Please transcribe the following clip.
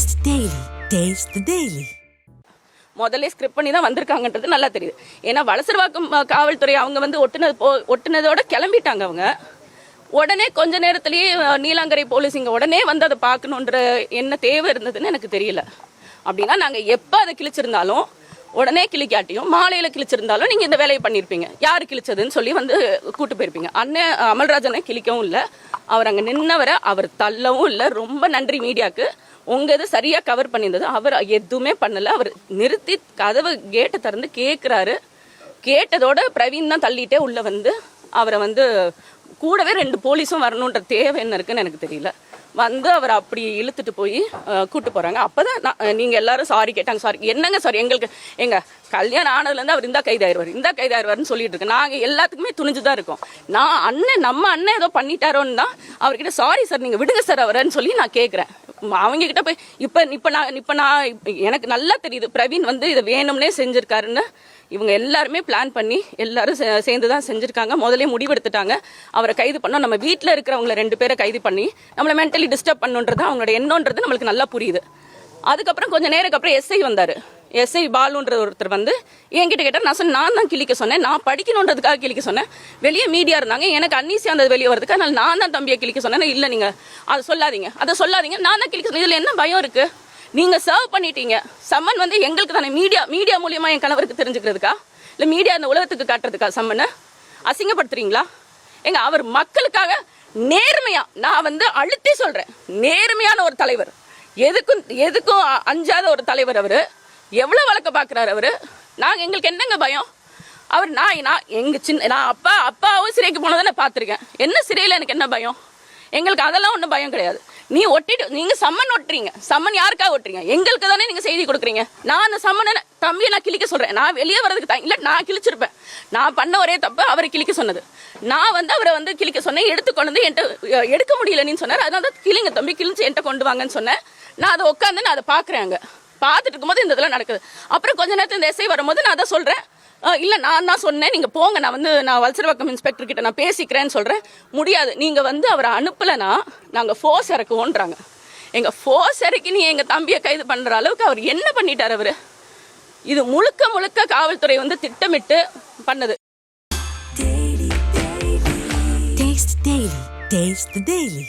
Taste the Daily. Taste the Daily. முதல்ல script பண்ணி தான் வந்திருக்காங்கன்றது நல்லா தெரியுது. ஏன்னா வலசரவாக்கம் காவல்துறை அவங்க வந்து ஒட்டுனதோட கிளம்பிட்டாங்க. அவங்க உடனே கொஞ்ச நேரத்திலேயே நீலாங்கரை போலீஸ் இங்கே உடனே வந்து அதை பார்க்கணுன்ற என்ன தேவை இருந்ததுன்னு எனக்கு தெரியல. அப்படின்னா நாங்கள் எப்போ அதை கிழிச்சிருந்தாலும் உடனே கிழிக்காட்டியும் மாலையில் கிழிச்சிருந்தாலும் நீங்கள் இந்த வேலையை பண்ணியிருப்பீங்க. யார் கிழிச்சதுன்னு சொல்லி வந்து கூட்டு போயிருப்பீங்க. அண்ணன் அமல்ராஜனை கிழிக்கவும் இல்லை, அவர் அங்கே நின்னவரை அவர் தள்ளவும் இல்லை. ரொம்ப நன்றி மீடியாவுக்கு. உங்கள் இது சரியாக கவர் பண்ணியிருந்தது. அவர் எதுவுமே பண்ணலை. அவர் நிறுத்தி கதவை கேட்டை திறந்து கேட்குறாரு. கேட்டதோட பிரவீன் தான் தள்ளிட்டே உள்ள வந்து அவரை வந்து கூடவே 2 போலீஸும் வரணுன்ற தேவை என்ன இருக்குன்னு எனக்கு தெரியல. வந்து அவர் அப்படி இழுத்துட்டு போய் கூட்டு போகிறாங்க. அப்போ தான் நீங்கள் எல்லாரும் சாரி கேட்டாங்க. சாரி என்னங்க சாரி, எங்களுக்கு எங்கள் கல்யாணம் ஆனதுலேருந்து அவர் இந்த கைதாயிருவார்னு சொல்லிட்டு இருக்கேன். நாங்கள் எல்லாத்துக்குமே துணிஞ்சு தான் இருக்கோம். நம்ம அண்ணன் ஏதோ பண்ணிட்டாரோன்னு தான் அவர்கிட்ட சாரி சார் நீங்கள் விடுங்க சார் அவரன்னு சொல்லி நான் கேட்குறேன். அவங்க கிட்ட போய் இப்போ நான் எனக்கு நல்லா தெரியுது பிரவீன் வந்து இதை வேணும்னே செஞ்சுருக்காருன்னு. இவங்க எல்லாருமே பிளான் பண்ணி எல்லாரும் சேர்ந்து தான் செஞ்சுருக்காங்க. முதலே முடிவெடுத்துட்டாங்க அவரை கைது பண்ணோம். நம்ம வீட்டில் இருக்கிறவங்கள 2 பேரை கைது பண்ணி நம்மளை மென்டலி டிஸ்டர்ப் பண்ணுன்றது அவங்களோட எண்ணன்றது நம்மளுக்கு நல்லா புரியுது. அதுக்கப்புறம் கொஞ்சம் நேரத்துக்கு அப்புறம் எஸ்ஐ வந்தார். எஸ்ஐ பாலுன்ற ஒருத்தர் வந்து என்கிட்ட கேட்டார். நான் தான் கிழிக்க சொன்னேன், நான் படிக்கணுன்றதுக்காக கிழிக்க சொன்னேன். வெளியே மீடியா இருந்தாங்க, எனக்கு அன்னீசியாக அந்த வெளியே வரதுக்கு, அதனால் நான் தான் தம்பியை கிழிக்க சொன்னேன். இல்லை நீங்கள் அதை சொல்லாதீங்க, நான் தான் கிழிக்க சொன்னேன். இதில் என்ன பயம் இருக்குது? நீங்கள் சர்வ் பண்ணிட்டீங்க. சம்மன் வந்து எங்களுக்கு தானே, மீடியா மூலியமாக என் கணவருக்கு தெரிஞ்சுக்கிறதுக்கா இல்லை மீடியா அந்த உலகத்துக்கு காட்டுறதுக்கா சம்மனை அசிங்கப்படுத்துறீங்களா? அவர் மக்களுக்காக நேர்மையாக, நான் வந்து அழுத்தி சொல்கிறேன், நேர்மையான ஒரு தலைவர், எதுக்கும் அஞ்சாத ஒரு தலைவர். அவர் எவ்வளோ வழக்க பார்க்குறாரு. எங்களுக்கு என்னங்க பயம்? அவர் நான் அப்பாவும் சிறைக்கு போனதை நான் பார்த்துருக்கேன். என்ன சிறையில் எனக்கு என்ன பயம்? எங்களுக்கு அதெல்லாம் ஒன்றும் பயம் கிடையாது. நீங்கள் சம்மன் ஒட்டுறீங்க. சம்மன் யாருக்காக ஒட்டுறீங்க? எங்களுக்கு தானே நீங்கள் செய்தி கொடுக்குறீங்க. நான் அந்த சம்மனை தம்பியை நான் கிழிக்க சொல்கிறேன். நான் வெளியே வர்றதுக்கு தான் இல்லை, நான் கிழிச்சிருப்பேன். நான் பண்ண ஒரே தப்பு அவரை கிழிக்க சொன்னது. நான் வந்து அவரை வந்து கிழிக்க சொன்னேன். எடுத்துக்கொண்டு வந்து என்கிட்ட எடுக்க முடியலன்னு சொன்னார். அதனால தான் கிழிங்க தம்பி, கிழிச்சு என்கிட்ட கொண்டு வாங்கன்னு சொன்னேன். நான் அதை உட்காந்து நான் அதை பார்க்குறேன். அங்கே பார்த்துட்டு இருக்கும்போது இந்த இதெல்லாம் நடக்குது. அப்புறம் கொஞ்ச நேரத்தில் இந்த எஸ்ஐ வரும்போது நான் அதை சொல்கிறேன். இல்லை நான் தான் சொன்னேன், நீங்கள் போங்க, நான் வலசரவாக்கம் இன்ஸ்பெக்டர் கிட்ட நான் பேசிக்கிறேன்னு சொல்கிறேன். முடியாது, நீங்கள் வந்து அவரை அனுப்பலைன்னா நாங்கள் ஃபோர்ஸ் இறக்குவோன்றாங்க. எங்கள் ஃபோர்ஸ் இறக்கி நீ எங்கள் தம்பியை கைது பண்ணுற அளவுக்கு அவர் என்ன பண்ணிட்டார்? இது முழுக்க காவல்துறை வந்து திட்டமிட்டு பண்ணது. Taste the Daily.